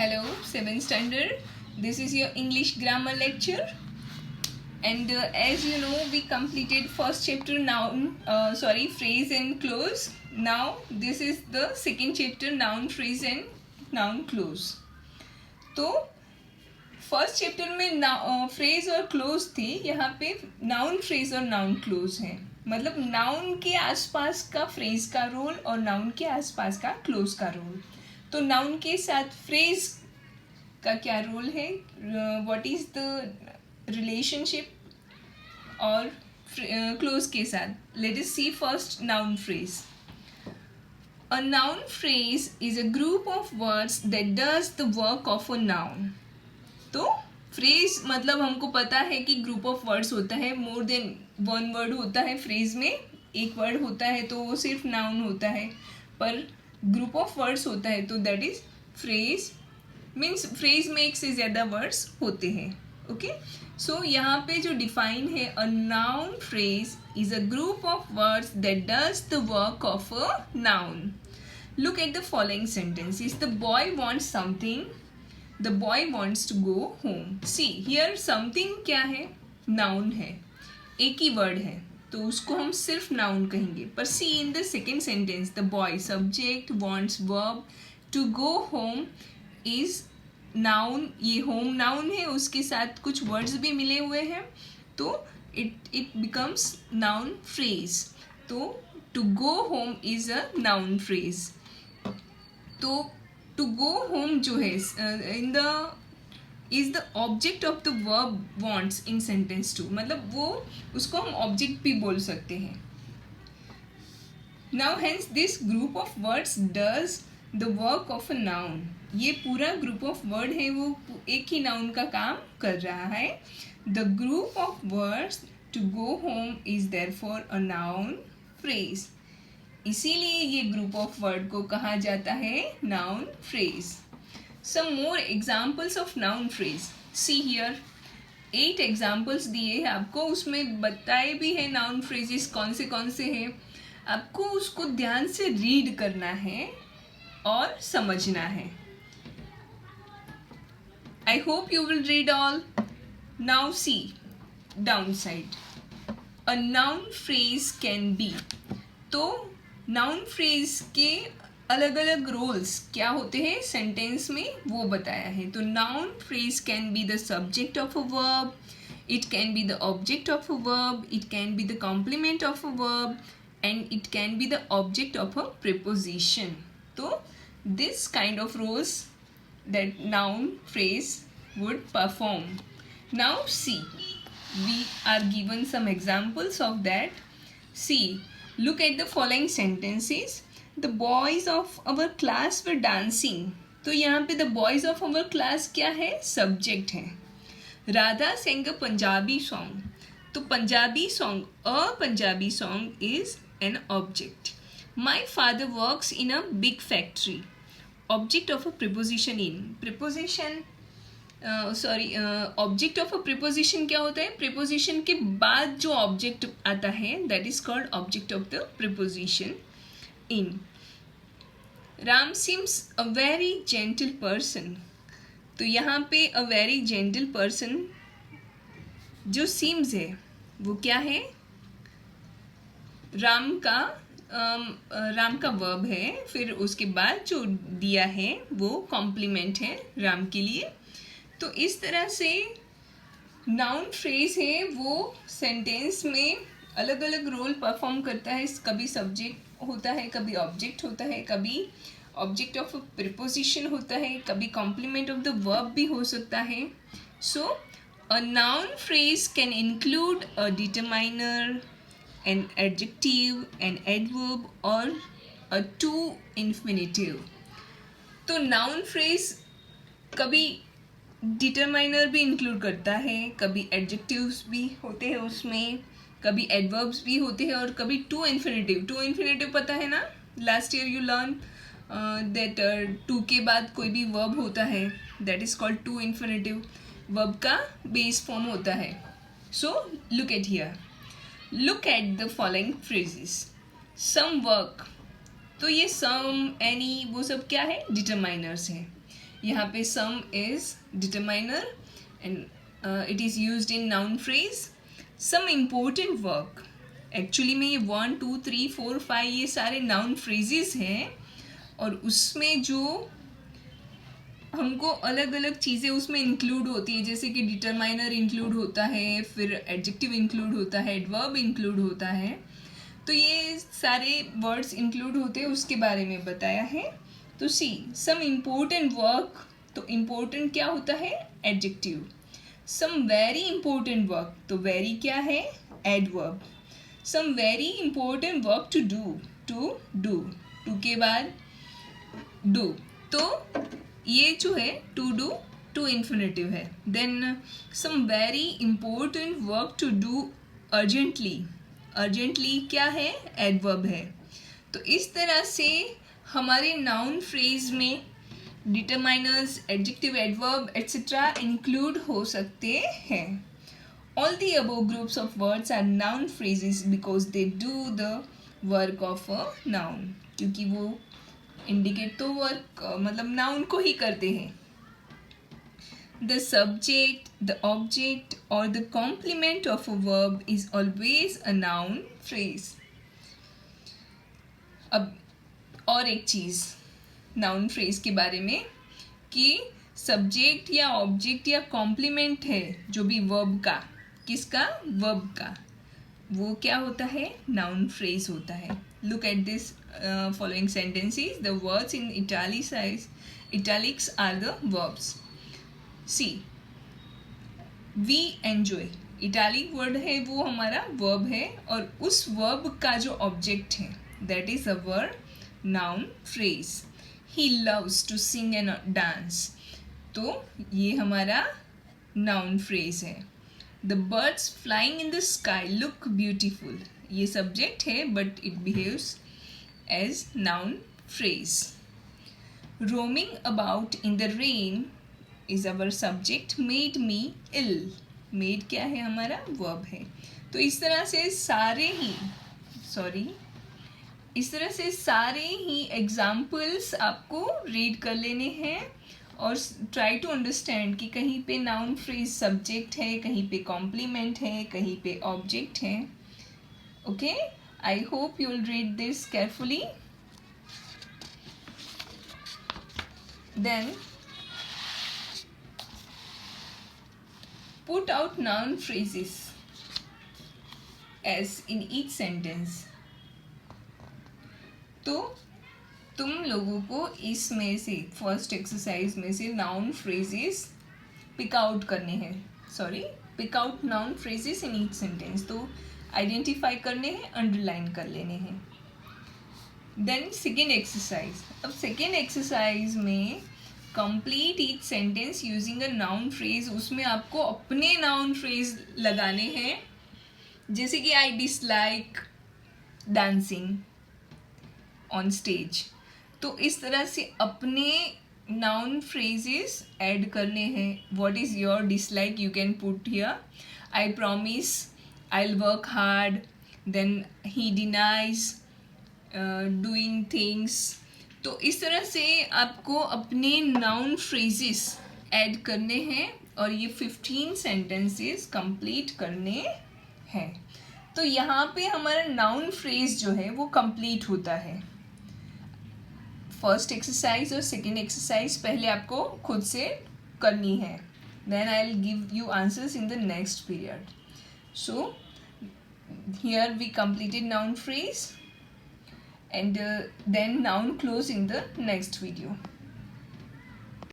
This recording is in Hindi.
Hello, 7th standard. This is your English grammar lecture. And as you know, we completed first chapter phrase and clause. Now this is the second chapter, noun, phrase and noun, clause. तो फर्स्ट चैप्टर में फ्रेज और क्लोज थी, यहाँ पे नाउन, फ्रेज और नाउन, क्लोज है. मतलब नाउन के आसपास का फ्रेज का रोल और नाउन के आसपास का क्लोज का रोल. तो नाउन के साथ फ्रेज का क्या रोल है, व्हाट इज द रिलेशनशिप, और क्लोज के साथ. Let us see first noun phrase. A noun phrase is a group of words that does the work of a noun. तो फ्रेज मतलब हमको पता है कि ग्रुप ऑफ वर्ड्स होता है, मोर देन वन वर्ड होता है फ्रेज में. एक वर्ड होता है तो वो सिर्फ नाउन होता है, पर ग्रुप ऑफ वर्ड्स होता है तो that is phrase. Means phrase में एक से ज़्यादा वर्ड्स होते हैं. ओके, सो यहाँ पे जो डिफाइन है, अ noun phrase is a group of words that does the work of a noun. Look at the following sentences. The boy wants something. The boy wants to go home. See here, something क्या है, noun है, एक ही word है तो उसको हम सिर्फ noun कहेंगे. पर see in the second sentence, the boy subject, wants verb, to go home is noun. ये home noun है, उसके साथ कुछ words भी मिले हुए हैं तो it becomes noun phrase. तो to go home is a noun phrase. तो टू गो होम जो है in the is the object of the verb wants in sentence 2. मतलब वो उसको हम ऑब्जेक्ट भी बोल सकते हैं. Now hence this group of words does the work of a noun. ये पूरा ग्रुप ऑफ वर्ड है, वो एक ही नाउन का काम कर रहा है. The group of words to go home is therefore a noun phrase. इसीलिए ये ग्रुप ऑफ वर्ड को कहा जाता है noun phrase. Some more examples of noun phrase. See here, 8 examples दिए हैं आपको, उसमें बताए भी है नाउन फ्रेजेस कौन से हैं. आपको उसको ध्यान से रीड करना है और समझना है. आई hope you will read all. Now see down side. A noun phrase can B. तो नाउन फ्रेज के अलग अलग रोल्स क्या होते हैं सेंटेंस में वो बताया है. तो noun phrase can be the subject of a verb, it can be the object of a verb, it can be the complement of a verb, and it can be the object of a preposition. तो this kind of roles that noun phrase would perform. Now see, we are given some examples of that. See, look at the following sentences. The boys of our class were dancing. तो यहाँ पे the boys of our class क्या है, subject है. Radha sang a Punjabi song. तो Punjabi song, a Punjabi song is an object. My father works in a big factory. Object of a preposition in. Preposition object of a preposition क्या होता है, प्रीपोजिशन के बाद जो ऑब्जेक्ट आता है that is called object of the preposition in. Ram seems a very gentle person. तो यहाँ पे अ वेरी जेंटल पर्सन जो सीम्स है वो क्या है, राम का वर्ब है. फिर उसके बाद जो दिया है वो कॉम्प्लीमेंट है राम के लिए. तो इस तरह से नाउन फ्रेज है वो सेंटेंस में अलग अलग रोल परफॉर्म करता है. कभी सब्जेक्ट होता है, कभी ऑब्जेक्ट होता है, कभी ऑब्जेक्ट ऑफ प्रीपोजिशन होता है, कभी कॉम्प्लीमेंट ऑफ द वर्ब भी हो सकता है. So a noun phrase can include a determiner, an adjective, an adverb और अ टू इन्फिनेटिव. तो नाउन फ्रेज कभी डिटरमाइनर भी इंक्लूड करता है, कभी एडजेक्टिव्स भी होते हैं उसमें, कभी एडवर्ब्स भी होते हैं और कभी टू इन्फिनेटिव. टू इन्फिनेटिव पता है ना, last year you learn that to के बाद कोई भी वर्ब होता है that is called to infinitive. Verb का बेस फॉर्म होता है. So look at here, look at the following phrases. Some work. तो ये सम, एनी, वो सब क्या है, डिटरमाइनर्स हैं. यहाँ पे some is determiner and it is used in noun phrase. Some important work, actually में ये 1 2 3 4 5 ये सारे नाउन फ्रेजेस हैं और उसमें जो हमको अलग अलग चीज़ें उसमें इंक्लूड होती है, जैसे कि डिटरमाइनर इंक्लूड होता है, फिर एडजेक्टिव इंक्लूड होता है, एडवर्ब इंक्लूड होता है. तो ये सारे वर्ड्स इंक्लूड होते हैं, उसके बारे में बताया है. तो सी सम इम्पोर्टेंट वर्क, तो इम्पोर्टेंट क्या होता है? Adjective. Some very important work, तो वेरी क्या है? Adverb. Some very important work to do, to के बाद डू, तो ये जो है टू डू टू इन्फिनेटिव है. Then some very important work to do urgently, urgently क्या है? एडवर्ब है. तो इस तरह से हमारे नाउन फ्रेज में determiners, adjective, adverb etcetera include हो सकते हैं. All the above groups of words are noun phrases because they do the work of a noun. क्योंकि वो indicate तो work मतलब noun को ही करते हैं. The subject, the object or the complement of a verb is always a noun phrase. अब और एक चीज़ नाउन फ्रेज के बारे में कि सब्जेक्ट या ऑब्जेक्ट या कॉम्प्लीमेंट है जो भी वर्ब का, किसका? वर्ब का, वो क्या होता है? नाउन फ्रेज होता है. Look at this following sentences. The words in italics are the verbs. See we enjoy, italic word है वो हमारा वर्ब है और उस वर्ब का जो ऑब्जेक्ट है that is our noun phrase. He loves to sing and dance, तो ये हमारा नाउन फ्रेज है. The birds flying in the sky look beautiful, ये सब्जेक्ट है but it behaves as noun phrase. Roaming about in the rain is our subject. Made me ill, made क्या है? हमारा वर्ब है. तो इस तरह से सारे ही एग्जाम्पल्स आपको रीड कर लेने हैं और ट्राई टू अंडरस्टैंड कि कहीं पे नाउन फ्रेज सब्जेक्ट है, कहीं पे कॉम्प्लीमेंट है, कहीं पे ऑब्जेक्ट है. Okay, I hope you will read this carefully. Then put out noun phrases as in each sentence. तो तुम लोगों को इसमें से फर्स्ट एक्सरसाइज में से नाउन फ्रेजेस पिक आउट करने हैं. Pick out noun phrases in each sentence. तो आइडेंटिफाई करने हैं, अंडरलाइन कर लेने हैं. Then second exercise. अब सेकेंड एक्सरसाइज में complete each sentence using a noun phrase. उसमें आपको अपने नाउन फ्रेज लगाने हैं, जैसे कि I dislike dancing on stage. तो इस तरह से अपने नाउन फ्रेजेस ऐड करने हैं. What is your dislike? You can put here I promise, I will work hard, then he denies doing things. तो इस तरह से आपको अपने नाउन फ्रेजेस ऐड करने हैं और ये 15 सेंटेंसेस कंप्लीट करने हैं. तो यहाँ पे हमारा नाउन फ्रेज जो है वो कंप्लीट होता है. फर्स्ट एक्सरसाइज और सेकेंड एक्सरसाइज पहले आपको खुद से करनी है. Then I will give you answers in the next period. So here we completed noun phrase and then noun close in the next video.